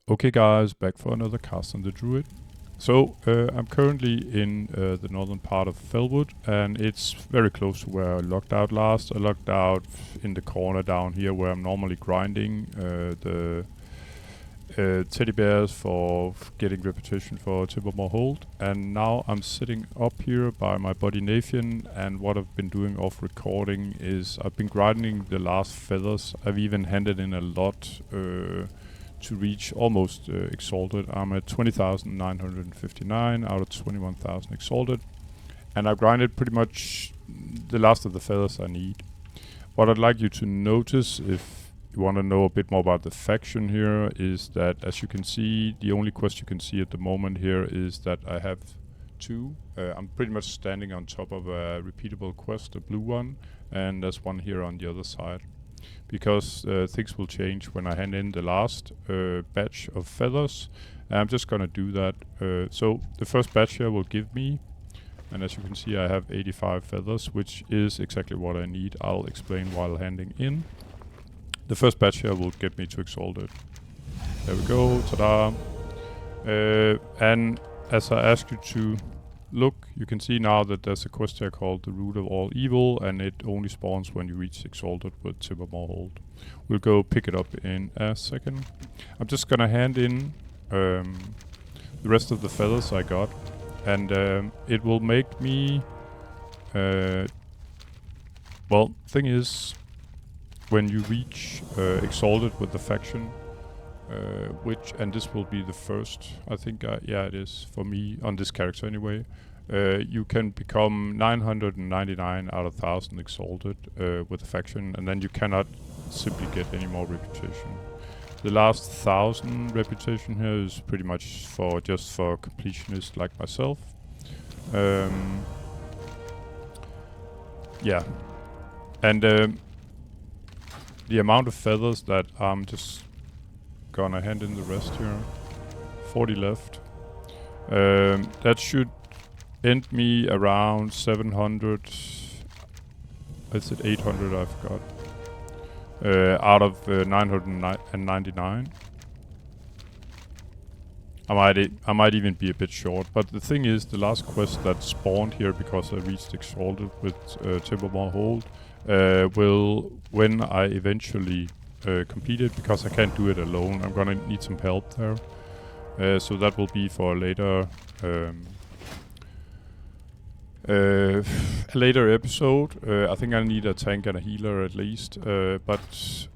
Okay guys, back for another cast on the druid. So I'm currently in the northern part of Felwood, and it's very close to where I logged out last. I logged out in the corner down here where I'm normally grinding the teddy bears for getting reputation for TImbermaw Hold, and now I'm sitting up here by my buddy Nathan, and what I've been doing off recording is I've been grinding the last feathers. I've even handed in a lot to reach almost exalted. I'm at 20,959 out of 21,000 exalted, and I've grinded pretty much the last of the feathers I need. What I'd like you to notice, if you want to know a bit more about the faction here, is that, as you can see, the only quest you can see at the moment here is that I have two. I'm pretty much standing on top of a repeatable quest, a blue one, and there's one here on the other side. Because things will change when I hand in the last batch of feathers. And I'm just gonna do that. So the first batch here will give me, and as you can see I have 85 feathers, which is exactly what I need. I'll explain while handing in. The first batch here will get me to exalted. There we go, ta-da. And as I ask you to look, you can see now that there's a quest here called the root of all evil, and it only spawns when you reach exalted with TImbermaw Hold. We'll go pick it up in a second. I'm just gonna hand in the rest of the feathers I got, and it will make me well, thing is, when you reach exalted with the faction, and this will be the first, I think, yeah it is, for me, on this character anyway, you can become 999 out of 1000 exalted with the faction, and then you cannot simply get any more reputation. The last 1000 reputation here is pretty much just for completionists like myself. Yeah, and the amount of feathers that I'm just gonna hand in the rest here, 40 left. That should end me around 700, I said 800 I forgot, out of 999. I might even be a bit short, but the thing is, the last quest that spawned here because I reached exalted with TImbermaw Hold will, when I eventually complete it, because I can't do it alone, I'm gonna need some help there. So that will be for a later episode. I think I need a tank and a healer at least, but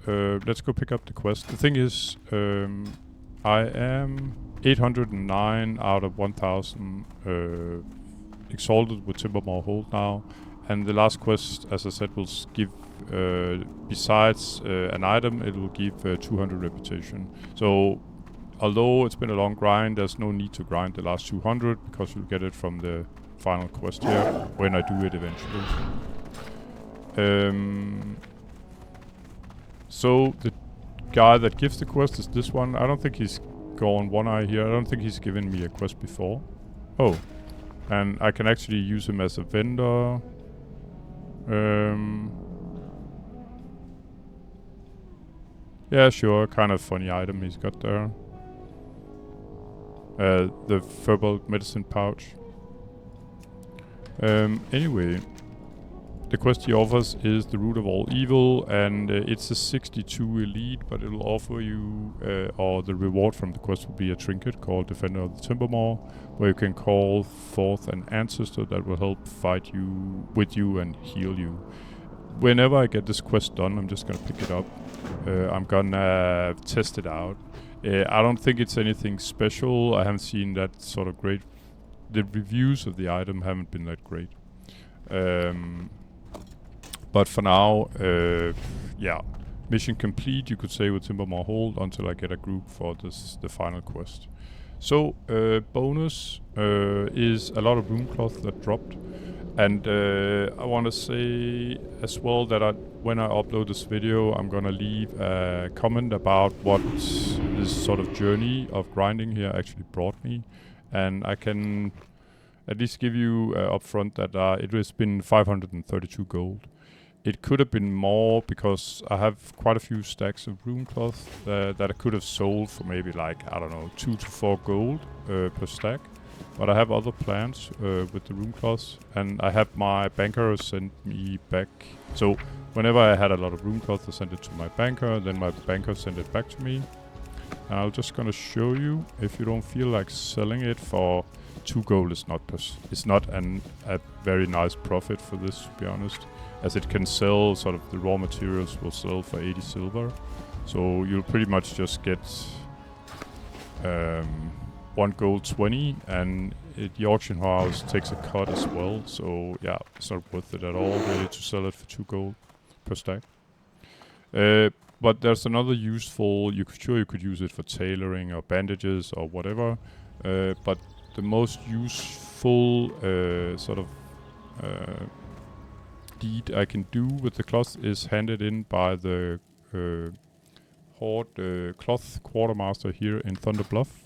let's go pick up the quest. The thing is, I am 809 out of 1000 exalted with TImbermaw Hold now, and the last quest, as I said, will give, besides an item, it will give 200 reputation. So although it's been a long grind, there's no need to grind the last 200, because you'll get it from the final quest here when I do it eventually. So the guy that gives the quest is this one. I don't think he's gone one eye here. I don't think he's given me a quest before. Oh, and I can actually use him as a vendor. Yeah, sure, kind of funny item he's got there. The verbal medicine pouch. Anyway, the quest he offers is the root of all evil, and it's a 62 elite, but it'll offer you, or the reward from the quest will be a trinket called Defender of the Timbermaw, where you can call forth an ancestor that will help fight with you and heal you. Whenever I get this quest done, I'm just gonna pick it up. I'm gonna test it out. I don't think it's anything special. I haven't seen that sort of great. The reviews of the item haven't been that great. But for now, yeah, mission complete, you could say, with TImbermaw Hold, until I get a group for the final quest. So bonus is a lot of runecloth that dropped, and I want to say as well that when I upload this video, I'm gonna leave a comment about what this sort of journey of grinding here actually brought me, and I can at least give you up front that it has been 532 gold. it could have been more because I have quite a few stacks of runecloth that I could have sold for maybe like, I don't know, 2 to 4 gold per stack. But I have other plans with the runecloths, and I have my banker send me back. So whenever I had a lot of runecloth, I sent it to my banker, then my banker sent it back to me. And I'm just gonna show you, if you don't feel like selling it for 2 gold, it's not a very nice profit for this, to be honest, as it can sell sort of the raw materials will sell for 80 silver. So you'll pretty much just get 1 gold 20, and the auction house takes a cut as well. So yeah, it's not worth it at all really to sell it for 2 gold per stack. But there's another useful. You could use it for tailoring or bandages or whatever. But the most useful sort of deed I can do with the cloth is handed in by the Horde cloth quartermaster here in Thunder Bluff.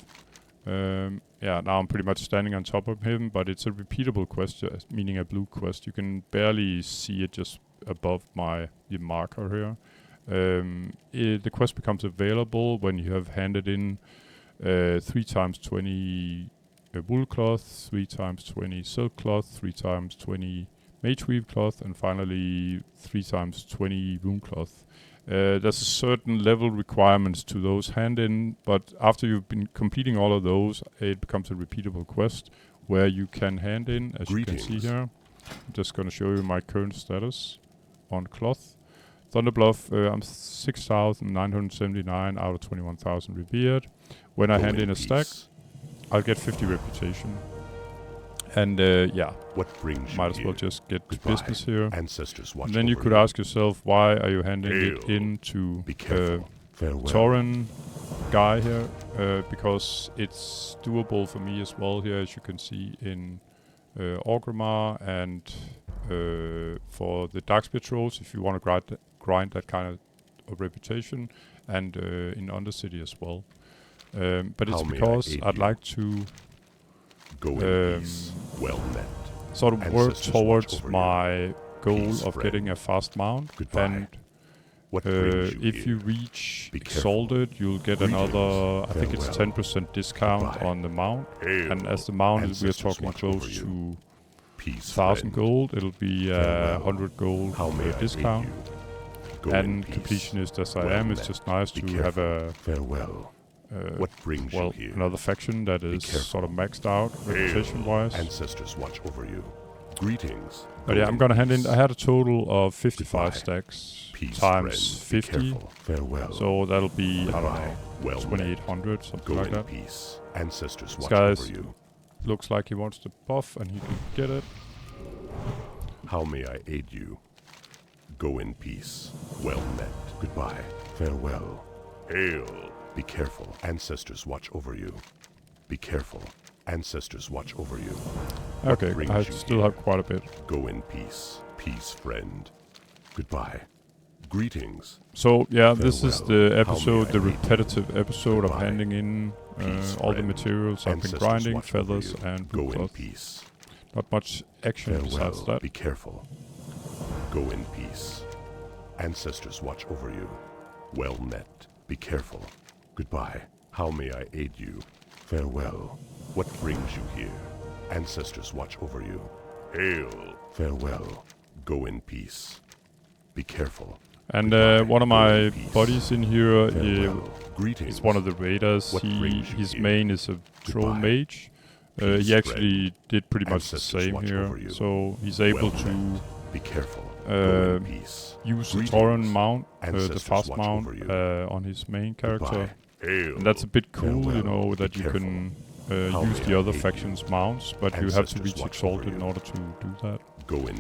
Yeah, now I'm pretty much standing on top of him, but it's a repeatable quest, meaning a blue quest. You can barely see it just above the marker here. The quest becomes available when you have handed in 3 times 20 wool cloth, 3 times 20 silk cloth, 3 times 20 mage weave cloth, and finally 3 times 20 rune cloth. There's a certain level requirements to those hand-in, but after you've been completing all of those, it becomes a repeatable quest where you can hand in, as you can see here. I'm just going to show you my current status on cloth. Thunder Bluff, I'm 6,979 out of 21,000 revered. When I hand in a stack, I'll get 50 reputation. And yeah, might as well just get to business here. And then you could ask yourself, why are you handing it in to Tauren guy here? Because it's doable for me as well here, as you can see in Orgrimmar, and for the Darkspear trolls, if you want to grind that kind of reputation, and in Undercity as well. But it's because I'd like to sort of work towards my goal of getting a fast mount. And if you reach exalted, you'll get another, I think it's 10% discount on the mount. And as the mount, we're talking close to 1,000 gold, it'll be 100 gold discount. And completionist as I am, it's just nice to have a another faction that is sort of maxed out reputation-wise. Ancestors watch over you. Greetings. But yeah, I'm gonna hand in. I had a total of 55 stacks times 50. So that'll be, I don't know, 2,800, something like that. Ancestors watch over you. Looks like he wants to buff, and he can get it. How may I aid you? Go in peace. Well met. Goodbye. Farewell. Hail. Be careful. Ancestors watch over you. Be careful. Ancestors watch over you. Okay, I still have quite a bit. Go in peace. Peace, friend. Goodbye. Greetings. So, yeah, this is the episode, the repetitive episode of handing in all the materials I've been grinding, feathers and blue cloth. Not much action besides that. Be careful. Go in peace. Ancestors watch over you. Well met. Be careful. Goodbye. How may I aid you? Farewell. What brings you here? Ancestors watch over you. Hail. Farewell. Go in peace. Be careful. And one of my buddies in here is one of the raiders. His main is a troll mage. He actually did pretty much the same here. So he's able to use the Tauren mount, the fast mount, on his main character. And that's a bit cool, you know, that you can use the other factions' mounts, but you have to reach exalted in order to do that.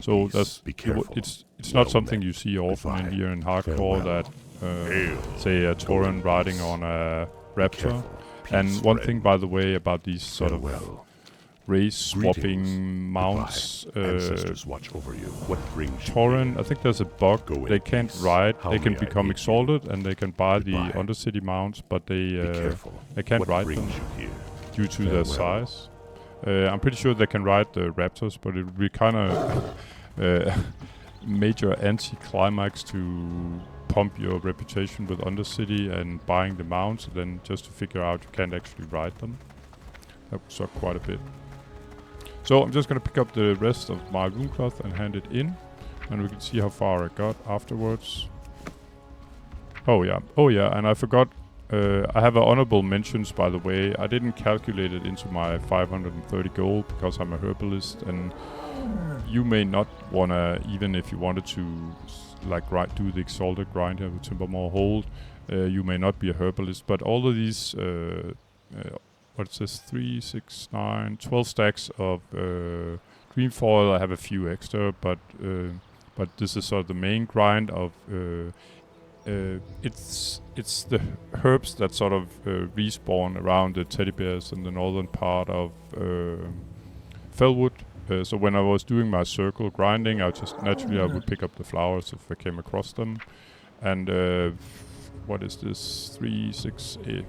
So that's it's not something you see often in here in hardcore, that say a Tauren riding on a raptor. And one thing, by the way, about these sort of race swapping mounts, Tauren, I think there's a bug. They can't ride. They can become exalted and they can buy the Undercity mounts, but they can't ride them due to their size. I'm pretty sure they can ride the raptors, but it would be kind of major anti-climax to pump your reputation with Undercity and buying the mounts, and then just to figure out you can't actually ride them. That would suck quite a bit. So I'm just gonna pick up the rest of my runecloth and hand it in, and we can see how far I got afterwards. Oh yeah, and I forgot, I have honorable mentions, by the way. I didn't calculate it into my 530 gold because I'm a herbalist, and you may not wanna, even if you wanted to like do the exalted grind here with TImbermaw Hold, you may not be a herbalist, but all of these, what it says, 3, 6, 9, 12 stacks of green foil. I have a few extra, but this is sort of the main grind of it's the herbs that sort of respawn around the teddy bears in the northern part of Felwood. So when I was doing my circle grinding, I just naturally I would pick up the flowers if I came across them. And what is this? 3, 6, 8,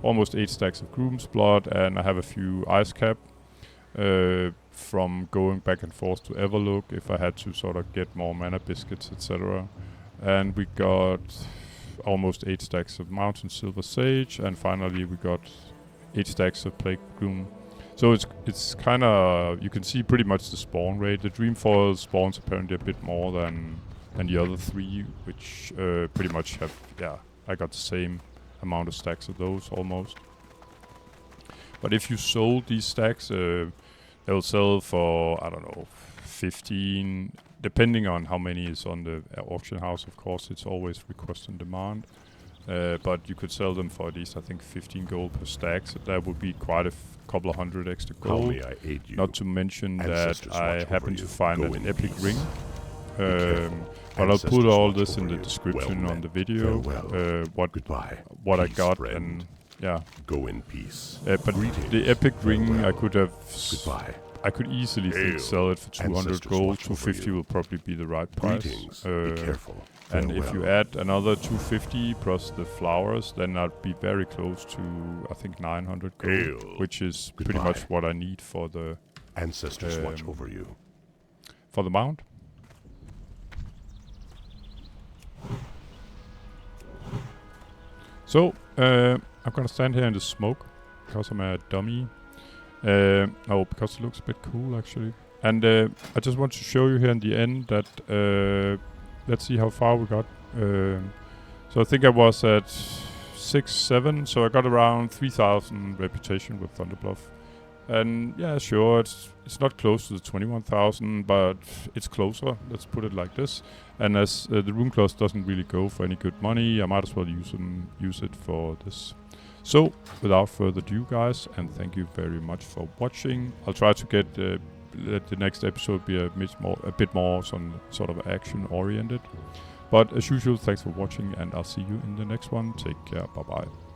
almost 8 stacks of groom's blood, and I have a few ice cap from going back and forth to Everlook if I had to sort of get more mana biscuits, etc. And we got almost 8 stacks of mountain silver sage, and finally we got 8 stacks of plague gloom. So it's kind of, you can see pretty much the spawn rate. The dream foil spawns apparently a bit more than the other 3, which pretty much have, yeah, I got the same amount of stacks of those almost. But if you sold these stacks, they'll sell for, I don't know, 15, depending on how many is on the auction house. Of course, it's always request and demand. But you could sell them for at least, I think, 15 gold per stack. So that would be quite a couple of hundred extra gold. How may I aid you? Not to mention that I happen to find an epic peace. ring. But I'll put all this in the description on the video. What I got, friend. And yeah. Go in peace. But the epic ring, I could have. Goodbye. I could easily sell it for 200 gold. 250 will probably be the right price. Be careful. And if you add another 250 plus the flowers, then I'd be very close to, I think, 900 gold, which is pretty much what I need for the ancestors watch over you. For the mount. So I'm gonna stand here in the smoke because I'm a dummy. Oh, because it looks a bit cool actually. And I just want to show you here in the end that let's see how far we got. So I think I was at 6, 7, so I got around 3,000 reputation with Thunder Bluff. And yeah, sure, it's not close to the 21,000, but it's closer. Let's put it like this. And as the runecloth doesn't really go for any good money, I might as well use it for this. So, without further ado, guys, and thank you very much for watching. I'll try to get let the next episode be a bit more some sort of action-oriented. But as usual, thanks for watching, and I'll see you in the next one. Take care. Bye-bye.